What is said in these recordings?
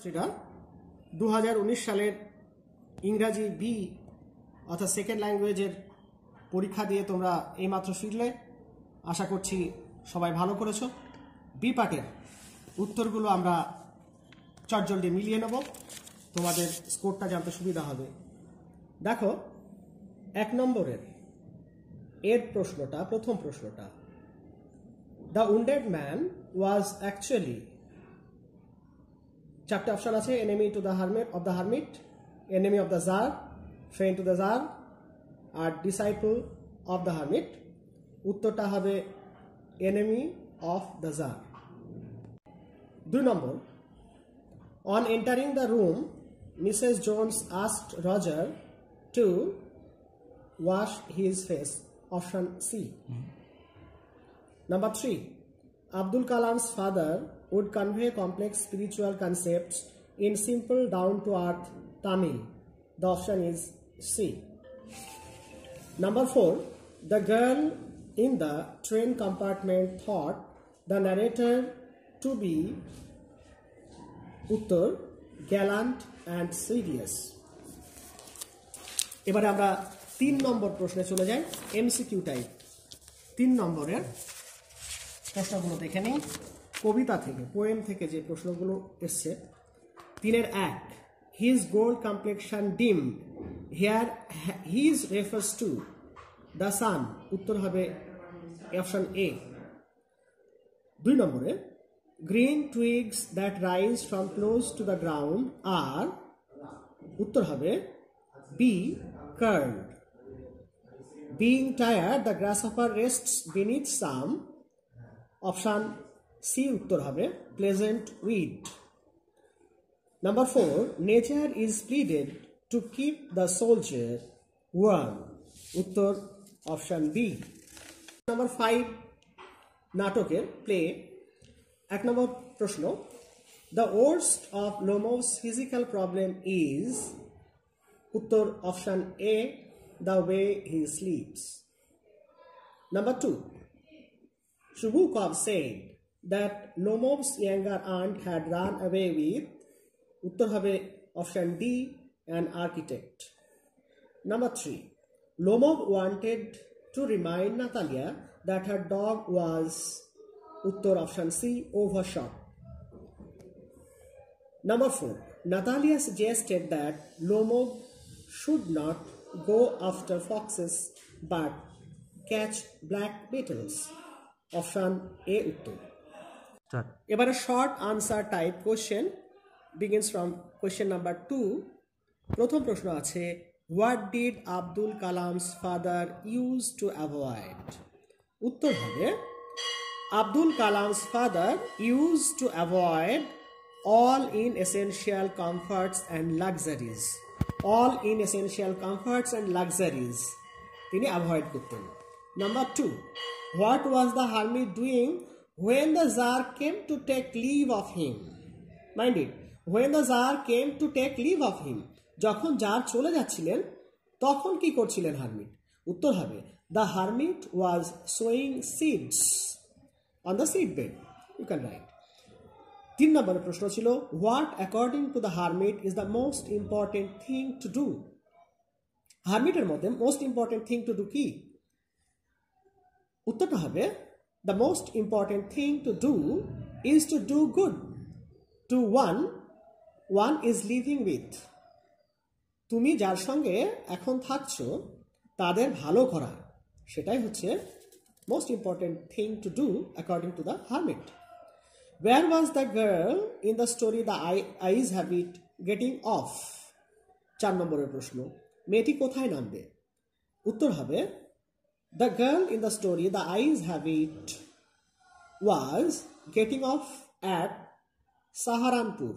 ছাত্রছাত্রীরা 2019 সালের ইংরাজি বি অর্থাৎ সেকেন্ড ল্যাঙ্গুয়েজের পরীক্ষা দিয়ে তোমরা এইমাত্র ফিরলে। আশা করছি সবাই ভালো করেছো। বি পার্টের উত্তরগুলো আমরা চটজলদি মিলিয়ে নেব, তোমাদের স্কোরটা জানতে সুবিধা হবে। দেখো 1 নম্বরের এর প্রশ্নটা, প্রথম প্রশ্নটা, the wounded man was actually, চারটে অপশন আছে, enemy to the hermit, enemy of the tsar, friend to the tsar আর ডিসাইপল অফ দ্য হারমিট। উত্তরটা হবে এনিমি অফ দ্য জার। 2 নম্বর, on entering the room Mrs Jones asked Roger to wash his face, option C. Number 3, Abdul Kalam's father would convey complex spiritual concepts in simple down-to-earth Tamil. The option is C. Number 4, the girl in the train compartment thought the narrator to be Uttar, gallant and serious. এবারে আমরা 3 নম্বর প্রশ্নে চলে যাই, MCQ type. 3 নম্বরের প্রশ্নগুলো দেখে নিই কবিতা থেকে, পোয়েম থেকে যে প্রশ্নগুলো এসছে। 3-এর 1, his gold complexion dim, here his refers to the sun. উত্তর হবে অপশন এ। 2 নম্বরে, green twigs that rise from close to the ground are, উত্তর হবে B, card. Being tired the grasshopper rests beneath some, option C উত্তর হবে pleasant weed. Number 4, nature is pleaded to keep the soldier warm, উত্তর option B. Number 5, নাটকের play. 1 নম্বর প্রশ্ন, the worst of Lomov's physical problem is, উত্তর option A, the way he sleeps. Number 2, Shubukov said that Lomov's younger aunt had run away with, উত্তর হবে option D, an architect. Number 3, Lomov wanted to remind Natalia that her dog was, উত্তর option C, overshot. Number 4, Natalia suggested that Lomov should not go after foxes but catch black beetles, option A উত্তর। এবারে short answer type question, begins from question number 2. প্রথম প্রশ্ন আছে, what did Abdul কালাম's father use to avoid? উত্তর হবে Abdul কালাম's father used to avoid all inessential comforts and luxuries. all inessential comforts and luxuries তিনি avoid করতেন। Number 2, what was the hermit doing when the Tsar came to take leave of him? Mind it, when the Tsar came to take leave of him, যখন jar চলে যাচ্ছিলেন তখন কি করছিলেন hermit? উত্তর হবে the hermit was sowing seeds on the seed bed. You can write. 3 নম্বরের প্রশ্ন ছিল, what according to the hermit is the most important thing to do? হারমিটের মধ্যে most important thing to do কি? উত্তরটা হবে the most important thing to do is to do good to one is living with. তুমি যার সঙ্গে এখন থাকছো তাদের ভালো করা, সেটাই হচ্ছে most important thing to do according to the hermit. Where was the girl in the story the eyes habit getting off? 4 নম্বরের প্রশ্ন, মেয়েটি কোথায় নামবে? উত্তর হবে the girl in the story the eyes habit was getting off at Saharanpur.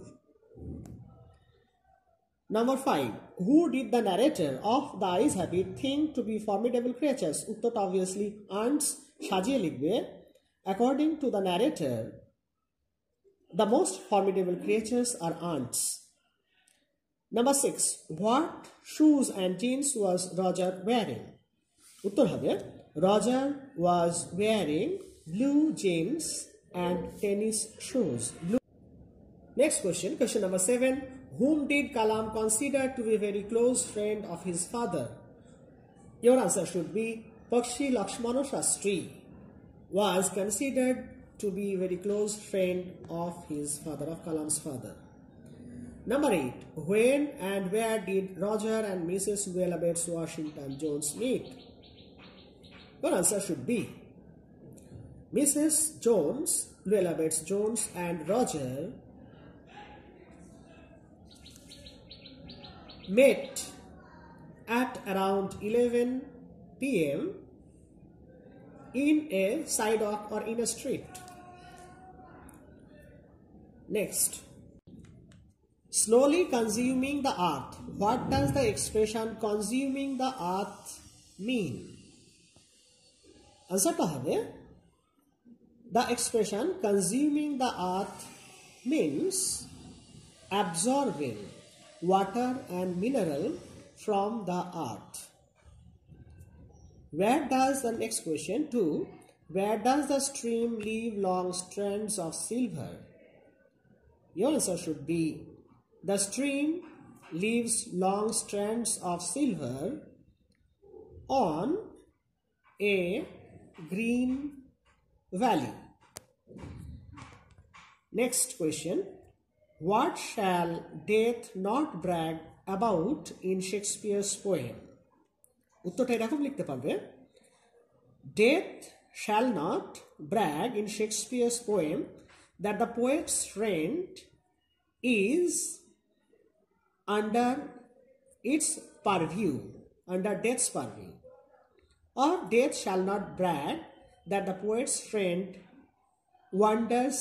Number 5, who did the narrator of the eyes habit think to be formidable creatures? উত্তরটা obviously ants, সাজিয়ে লিখবে according to the narrator the most formidable creatures are ants. Number 6, what shoes and jeans was Roger wearing? উত্তর হবে Roger was wearing blue jeans and tennis shoes. Next question, question number 7. Whom did Kalam consider to be a very close friend of his father? Your answer should be Pakshi Lakshmana Shastri was considered to be a very close friend of his father, of Kalam's father. Number 8. When and where did Roger and Mrs. Luella Bates Washington Jones meet? Your answer should be Mrs. Jones, Luella Bates Jones and Roger met at around 11 p.m. in a sidewalk or in a street. Next. Slowly consuming the earth. What does the expression consuming the earth mean? Answer to have the expression consuming the earth means absorbing water and mineral from the earth. Where does the next question 2? Where does the stream leave long strands of silver? Your answer should be the stream leaves long strands of silver on a green valley. Next question. What shall death not brag about in Shakespeare's poem? উত্তরটা এরকম লিখতে পারবে Death shall not brag in Shakespeare's poem that the poet's friend is under its purview, under death's purview. Or death shall not brag that the poet's friend wanders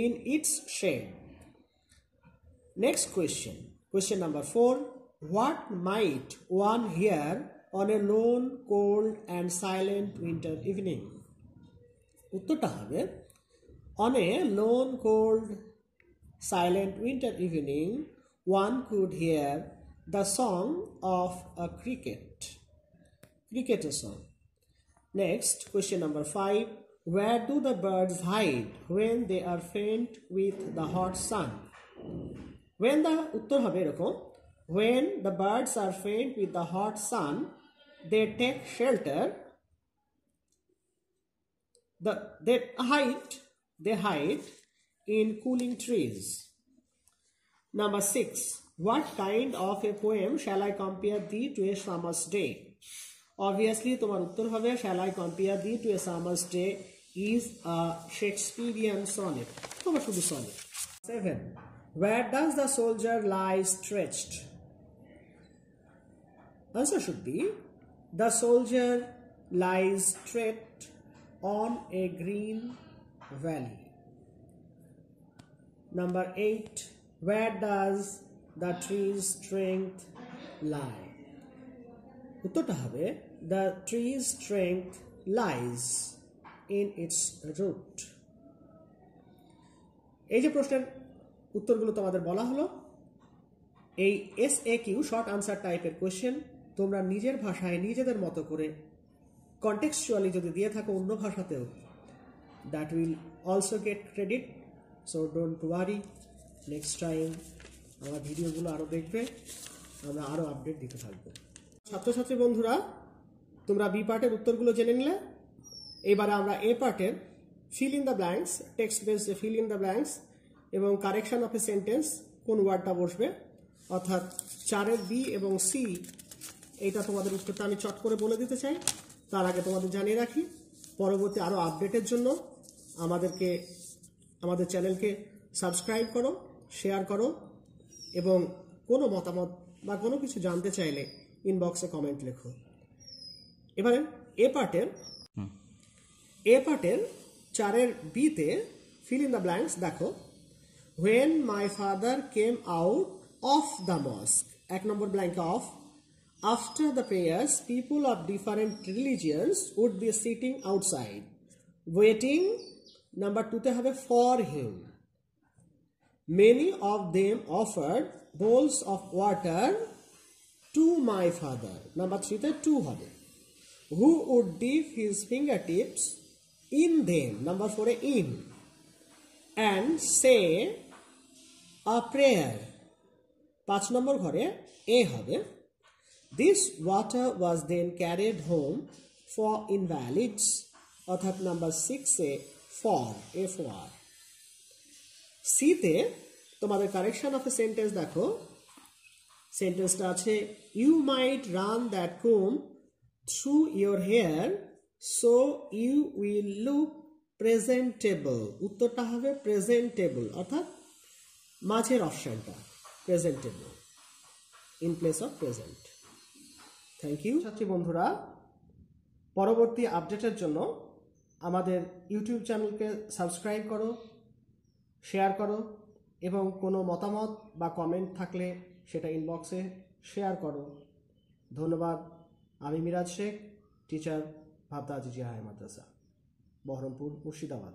in its shade. Next question, question number 4. What might one hear on a lone, cold and silent winter evening? উত্তরটা হবে On a lone, cold, silent winter evening, one could hear the song of a cricketer song. Next, question number 5. Where do the birds hide when they are faint with the hot sun? When the uttor hobe erokom, when the birds are faint with the hot sun, they take shelter. They hide in cooling trees. Number 6. What kind of a poem shall I compare thee to a summer's day? Obviously, তোমার উত্তর হবে shall I compare thee to a summer's day is a Shakespearean sonnet. তোমার শুধু sonnet. 7. Where does the soldier lie stretched? Answer should be the soldier lies stretched on a green valley. Number 8. Where does the tree's strength lie? উত্তরটা হবে the tree's strength lies in its root. এই যে প্রশ্নের উত্তরগুলো তোমাদের বলা হলো, এই SAQ শর্ট আনসার টাইপের কোশ্চেন তোমরা নিজের ভাষায় নিজেদের মতো করে কন্টেক্সচুয়ালি যদি দিয়ে থাকো অন্য ভাষাতেও, that will also get credit, so don't worry. Next time আমার ভিডিওগুলো আরও দেখবে, আমরা আরও আপডেট দিতে থাকবো। ছাত্রছাত্রী বন্ধুরা, তোমরা বি পার্টের উত্তরগুলো জেনে নিলে। এবারে আমরা এ পার্টের fill in the blanks, text based fill in the blanks এবং কারেকশন অফ এ সেন্টেন্স, কোন ওয়ার্ডটা বসবে, অর্থাৎ 4-এর বি এবং সি, এইটা তোমাদের উত্তরটা আমি চট করে বলে দিতে চাই। তার আগে তোমাদের জানিয়ে রাখি, পরবর্তী আরও আপডেটের জন্য আমাদের চ্যানেলকে সাবস্ক্রাইব করো, শেয়ার করো এবং কোনো মতামত বা কোনো কিছু জানতে চাইলে ইনবক্সে কমেন্ট লেখো। এবারে এ পার্টের 4-এর বিতে ফিল ইন দ্য ব্ল্যাঙ্কস দেখো। When my father came out of the mosque, 1 number ব্ল্যাঙ্কে of, after the prayers people of different religions would be sitting outside waiting. Number 2-তে হবে for him. Many of them offered bowls of water to my father. Number 3-তে to হবে, who would dip his fingertips in them. Number 4-এ in, and say a prayer. 5 number ঘরে a হবে, this water was then carried home for invalids, অর্থাৎ number 6 এ for, এ for. সিতে তোমাদের correction of a sentence দেখো, সেন্টেন্সটা আছে you might run that comb through your hair so you will look presentable. উত্তরটা হবে প্রেজেন্টেবল, অর্থাৎ মাঝের অপশনটা presentable in place of present. Thank you ছাত্রী বন্ধুরা, পরবর্তী আপডেটের জন্য আমাদের ইউটিউব চ্যানেলকে সাবস্ক্রাইব করো, শেয়ার করো এবং কোনো মতামত বা কমেন্ট থাকলে সেটা ইনবক্সে শেয়ার করো। ধন্যবাদ। আমি মিরাজ শেখ, টিচার, ভাবদা আজিজিয়া হাই মাদ্রাসা, বহরমপুর, মুর্শিদাবাদ।